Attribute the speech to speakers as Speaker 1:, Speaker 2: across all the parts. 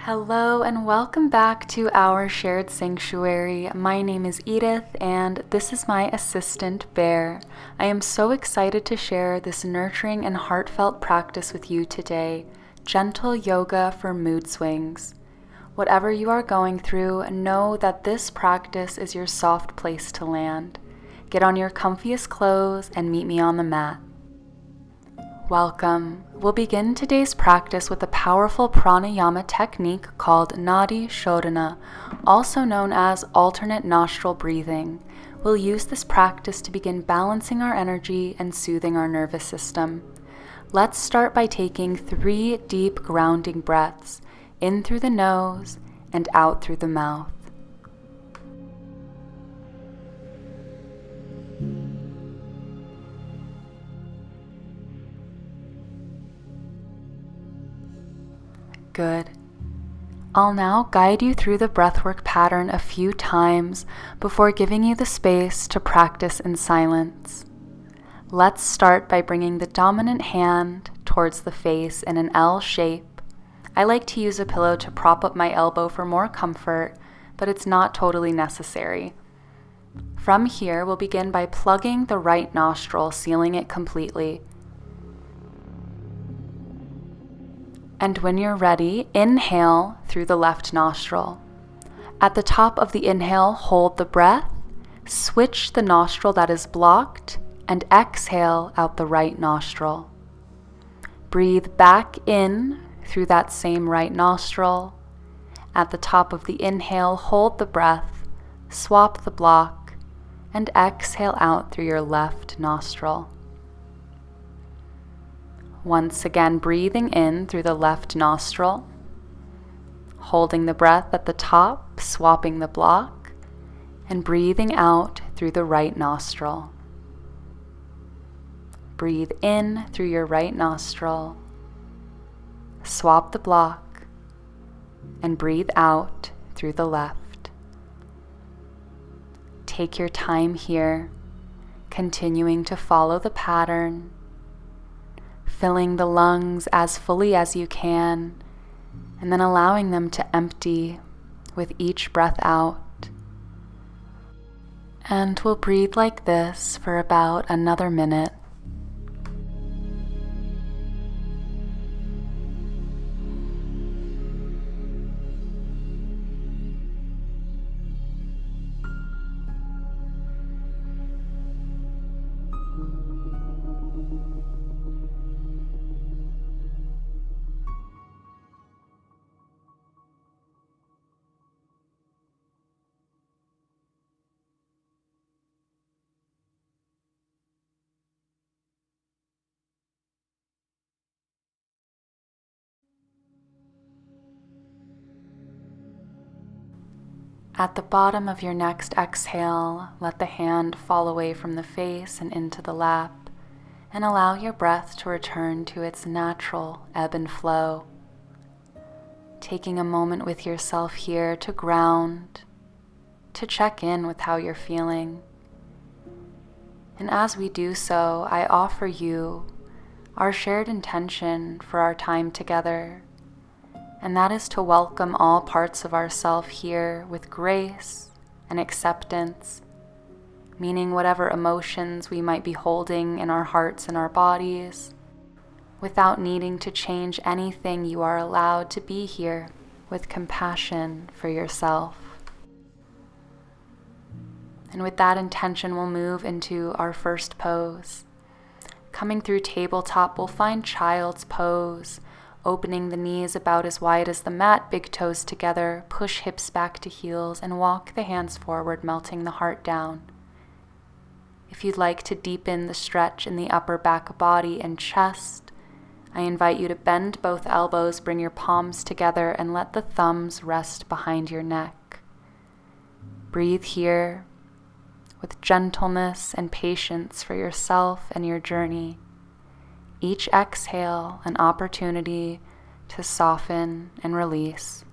Speaker 1: Hello and welcome back to our shared sanctuary. My name is Edith and this is my assistant Bear. I am so excited to share this nurturing and heartfelt practice with you today, gentle yoga for mood swings. Whatever you are going through, know that this practice is your soft place to land. Get on your comfiest clothes and meet me on the mat. Welcome. We'll begin today's practice with a powerful pranayama technique called Nadi Shodhana, also known as alternate nostril breathing. We'll use this practice to begin balancing our energy and soothing our nervous system. Let's start by taking 3 deep grounding breaths, in through the nose and out through the mouth. Good. I'll now guide you through the breathwork pattern a few times before giving you the space to practice in silence. Let's start by bringing the dominant hand towards the face in an L shape. I like to use a pillow to prop up my elbow for more comfort, but it's not totally necessary. From here, we'll begin by plugging the right nostril, sealing it completely. And when you're ready, inhale through the left nostril. At the top of the inhale, hold the breath, switch the nostril that is blocked, and exhale out the right nostril. Breathe back in through that same right nostril. At the top of the inhale, hold the breath, swap the block, and exhale out through your left nostril. Once again, breathing in through the left nostril, holding the breath at the top, swapping the block, and breathing out through the right nostril. Breathe in through your right nostril, swap the block, and breathe out through the left. Take your time here, continuing to follow the pattern, filling the lungs as fully as you can, and then allowing them to empty with each breath out. And we'll breathe like this for about another minute. At the bottom of your next exhale, let the hand fall away from the face and into the lap, and allow your breath to return to its natural ebb and flow. Taking a moment with yourself here to ground, to check in with how you're feeling. And as we do so, I offer you our shared intention for our time together, and that is to welcome all parts of ourself here with grace and acceptance, meaning whatever emotions we might be holding in our hearts and our bodies. Without needing to change anything, you are allowed to be here with compassion for yourself. And with that intention, we'll move into our first pose. Coming through tabletop, we'll find child's pose, opening the knees about as wide as the mat, big toes together, push hips back to heels, and walk the hands forward, melting the heart down. If you'd like to deepen the stretch in the upper back body and chest, I invite you to bend both elbows, bring your palms together, and let the thumbs rest behind your neck. Breathe here with gentleness and patience for yourself and your journey. Each exhale, an opportunity to soften and release.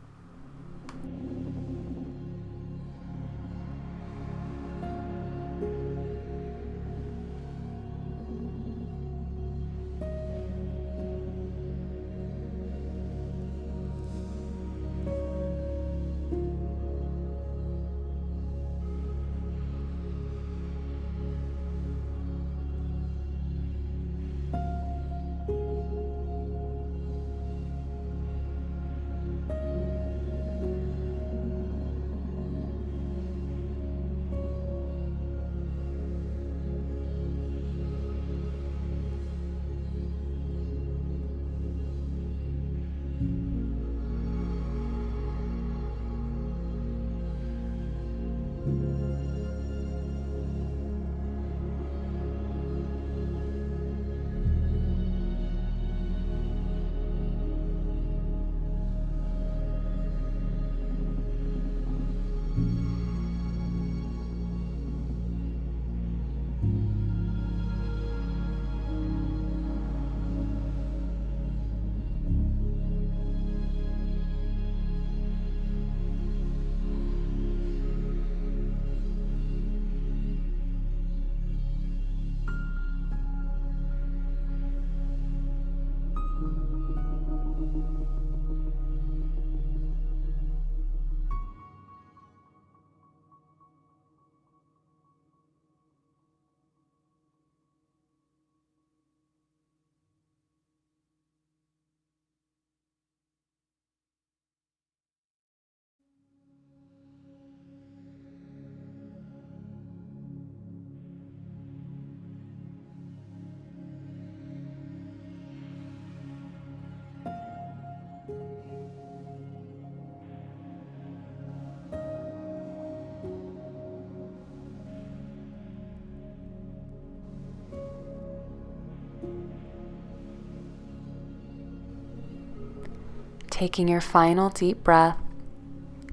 Speaker 1: Taking your final deep breath,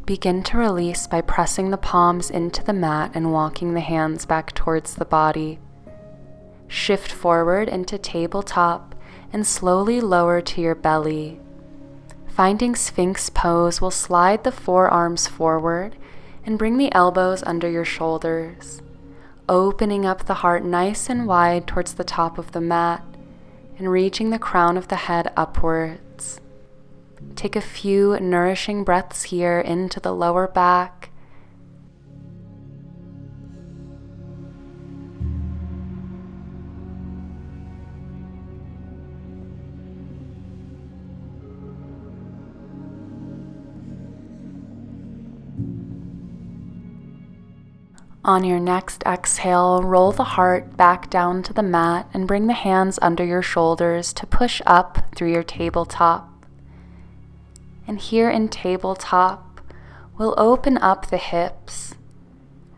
Speaker 1: begin to release by pressing the palms into the mat and walking the hands back towards the body. Shift forward into tabletop and slowly lower to your belly. Finding Sphinx pose, will slide the forearms forward and bring the elbows under your shoulders, opening up the heart nice and wide towards the top of the mat and reaching the crown of the head upwards. Take a few nourishing breaths here into the lower back. On your next exhale, roll the heart back down to the mat and bring the hands under your shoulders to push up through your tabletop. And here in tabletop, we'll open up the hips,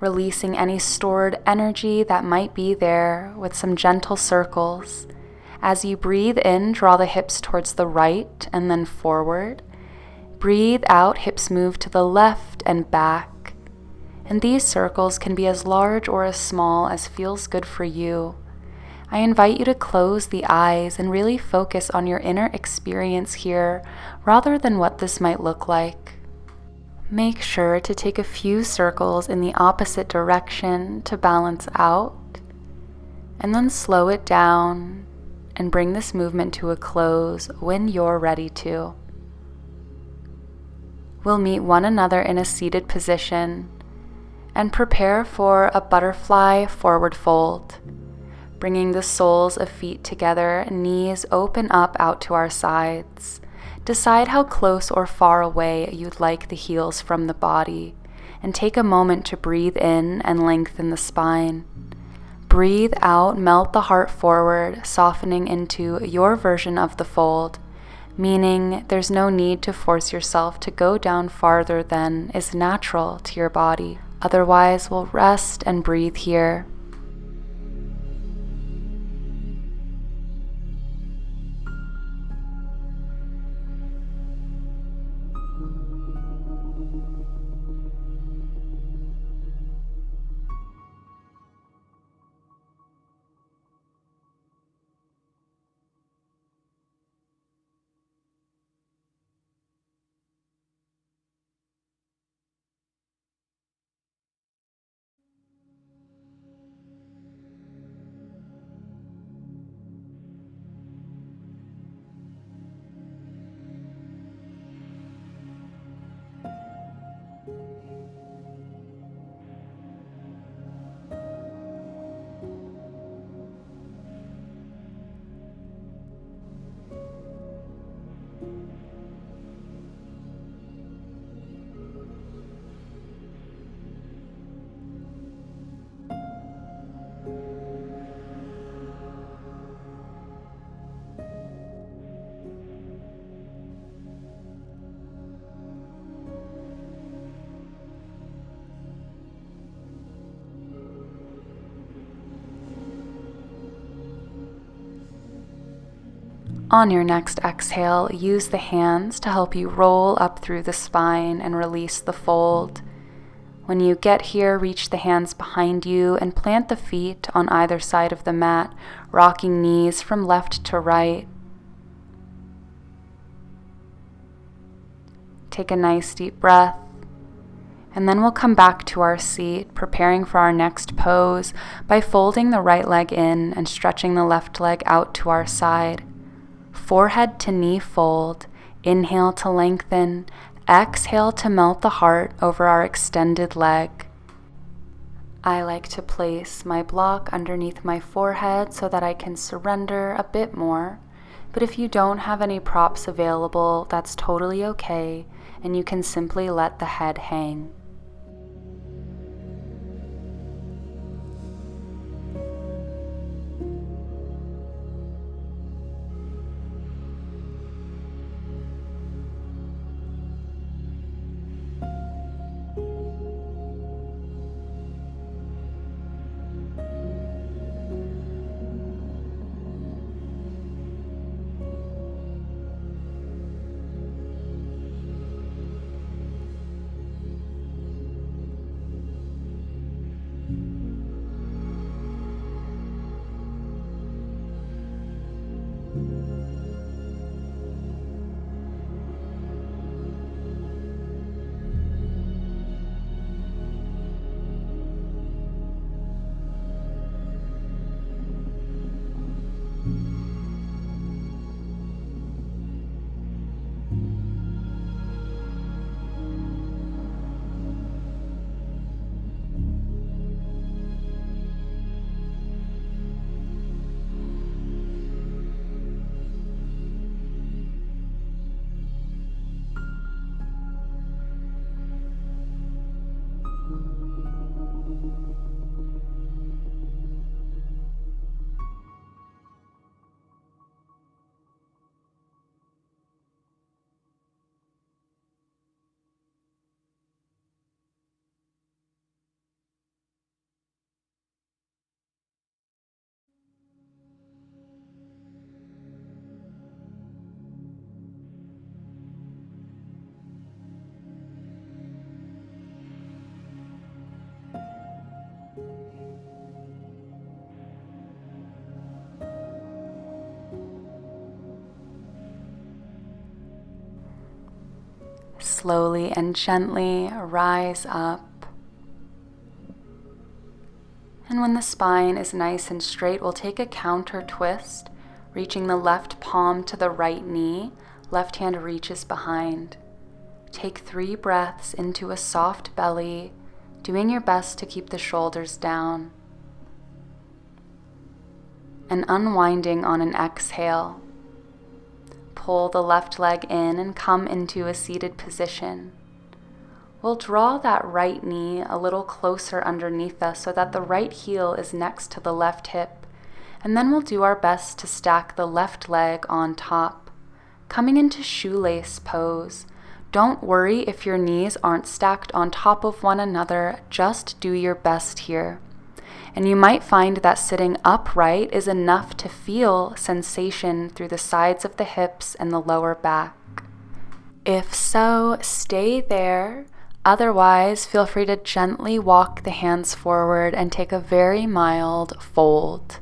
Speaker 1: releasing any stored energy that might be there with some gentle circles. As you breathe in, draw the hips towards the right and then forward. Breathe out, hips move to the left and back. And these circles can be as large or as small as feels good for you. I invite you to close the eyes and really focus on your inner experience here rather than what this might look like. Make sure to take a few circles in the opposite direction to balance out, and then slow it down and bring this movement to a close when you're ready to. We'll meet one another in a seated position and prepare for a butterfly forward fold. Bringing the soles of feet together, knees open up out to our sides. Decide how close or far away you'd like the heels from the body, and take a moment to breathe in and lengthen the spine. Breathe out, melt the heart forward, softening into your version of the fold, meaning there's no need to force yourself to go down farther than is natural to your body. Otherwise, we'll rest and breathe here. On your next exhale, use the hands to help you roll up through the spine and release the fold. When you get here, reach the hands behind you and plant the feet on either side of the mat, rocking knees from left to right. Take a nice deep breath, and then we'll come back to our seat, preparing for our next pose by folding the right leg in and stretching the left leg out to our side. Forehead to knee fold, Inhale to lengthen. Exhale to melt the heart over our extended leg. I like to place my block underneath my forehead so that I can surrender a bit more. But if you don't have any props available, that's totally okay, and you can simply let the head hang. Slowly and gently rise up. And when the spine is nice and straight, we'll take a counter twist, reaching the left palm to the right knee, left hand reaches behind. Take 3 breaths into a soft belly, doing your best to keep the shoulders down. And unwinding on an exhale. Pull the left leg in and come into a seated position. We'll draw that right knee a little closer underneath us so that the right heel is next to the left hip, and then we'll do our best to stack the left leg on top, coming into shoelace pose. Don't worry if your knees aren't stacked on top of one another, just do your best here. And you might find that sitting upright is enough to feel sensation through the sides of the hips and the lower back. If so, stay there. Otherwise, feel free to gently walk the hands forward and take a very mild fold.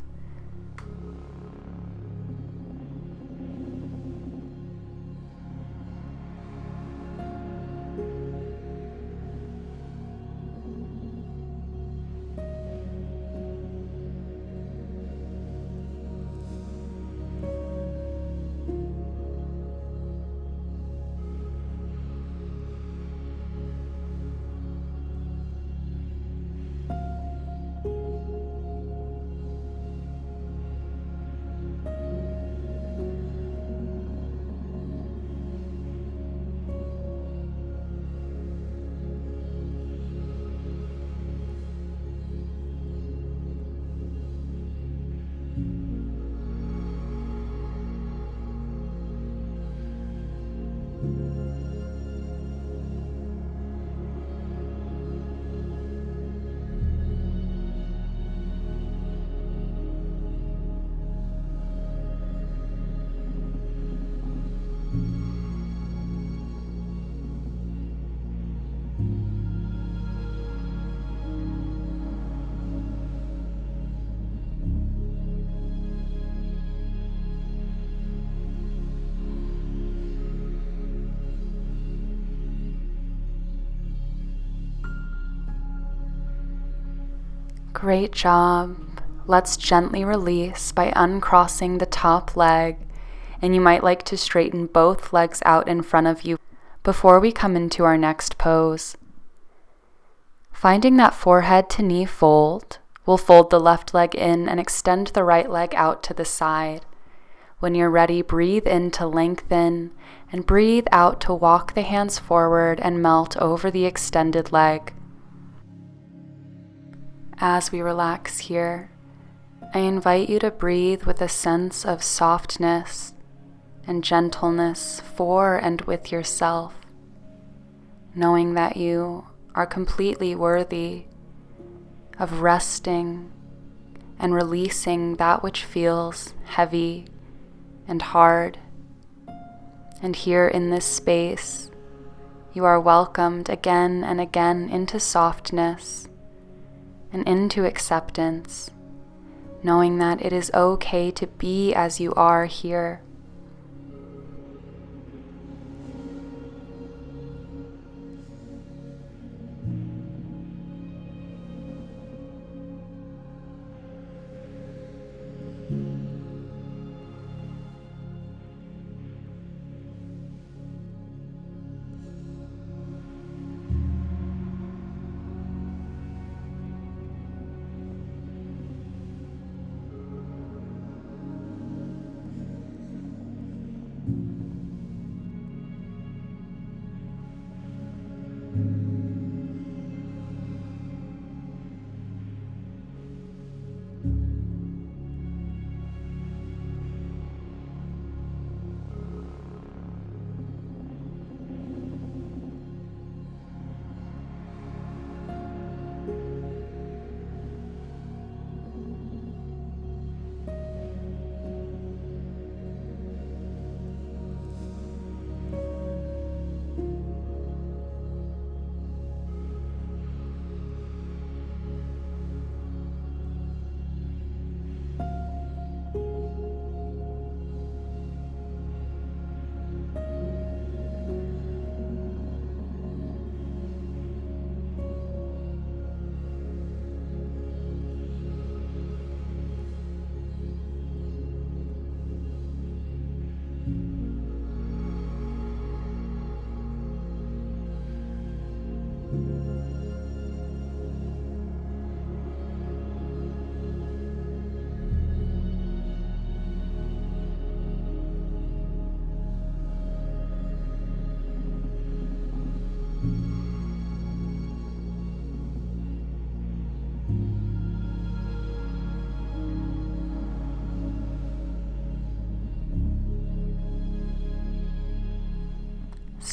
Speaker 1: Great job. Let's gently release by uncrossing the top leg and you might like to straighten both legs out in front of you before we come into our next pose. Finding that forehead to knee fold, we'll fold the left leg in and extend the right leg out to the side. When you're ready, breathe in to lengthen and breathe out to walk the hands forward and melt over the extended leg. As we relax here, I invite you to breathe with a sense of softness and gentleness for and with yourself, knowing that you are completely worthy of resting and releasing that which feels heavy and hard. And here in this space, you are welcomed again and again into softness and into acceptance, knowing that it is okay to be as you are here.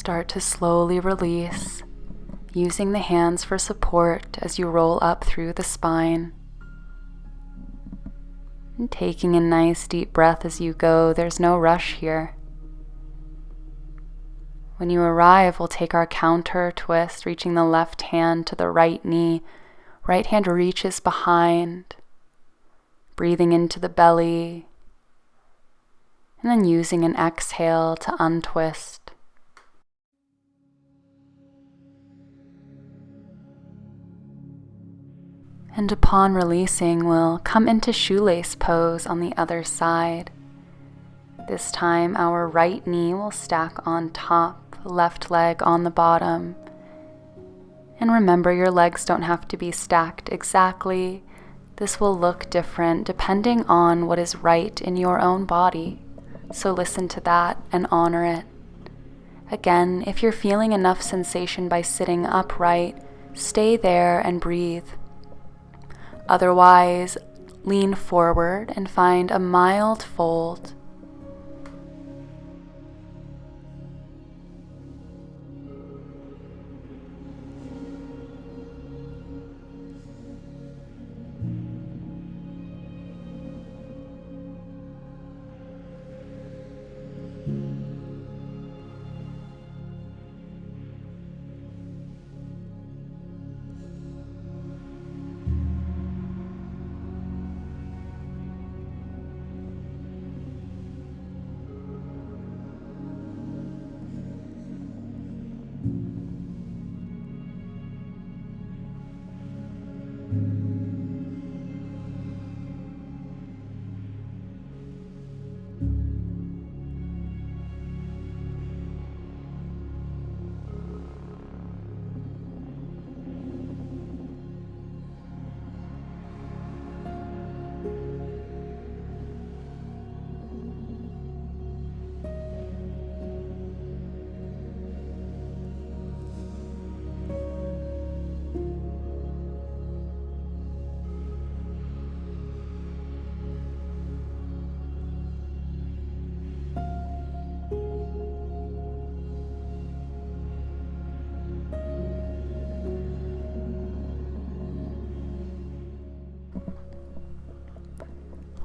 Speaker 1: Start to slowly release, using the hands for support as you roll up through the spine. And taking a nice deep breath as you go, there's no rush here. When you arrive, we'll take our counter twist, reaching the left hand to the right knee. Right hand reaches behind, breathing into the belly, and then using an exhale to untwist. And upon releasing, we'll come into shoelace pose on the other side. This time, our right knee will stack on top, left leg on the bottom. And remember, your legs don't have to be stacked exactly. This will look different depending on what is right in your own body. So listen to that and honor it. Again, if you're feeling enough sensation by sitting upright, stay there and breathe. Otherwise, lean forward and find a mild fold.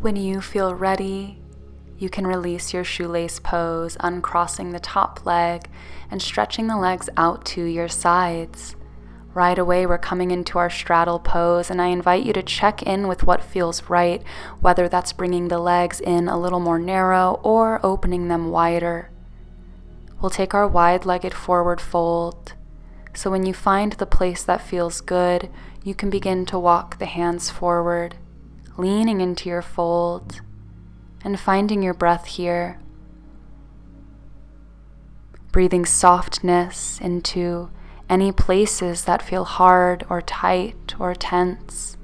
Speaker 1: When you feel ready, you can release your shoelace pose, uncrossing the top leg and stretching the legs out to your sides. Right away, we're coming into our straddle pose, and I invite you to check in with what feels right, whether that's bringing the legs in a little more narrow or opening them wider. We'll take our wide-legged forward fold. So when you find the place that feels good, you can begin to walk the hands forward, leaning into your fold and finding your breath here. Breathing softness into any places that feel hard or tight or tense.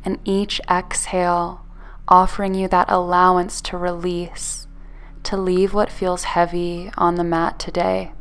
Speaker 1: And each exhale offering you that allowance to release, to leave what feels heavy on the mat today.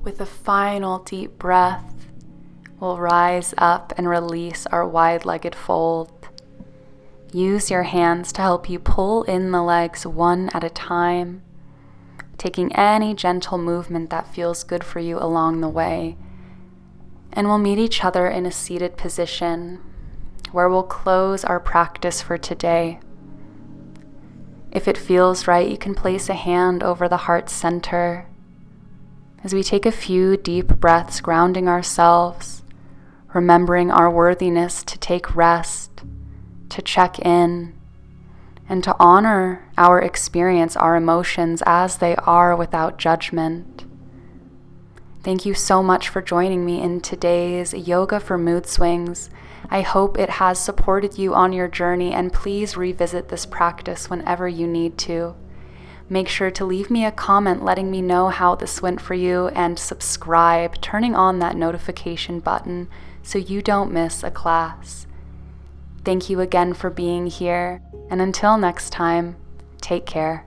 Speaker 1: With a final deep breath, we'll rise up and release our wide-legged fold. Use your hands to help you pull in the legs one at a time, taking any gentle movement that feels good for you along the way. And we'll meet each other in a seated position where we'll close our practice for today. If it feels right, you can place a hand over the heart center as we take a few deep breaths, grounding ourselves, remembering our worthiness to take rest, to check in, and to honor our experience, our emotions as they are without judgment. Thank you so much for joining me in today's Yoga for Mood Swings. I hope it has supported you on your journey, and please revisit this practice whenever you need to. Make sure to leave me a comment letting me know how this went for you, and subscribe, turning on that notification button so you don't miss a class. Thank you again for being here, and until next time, take care.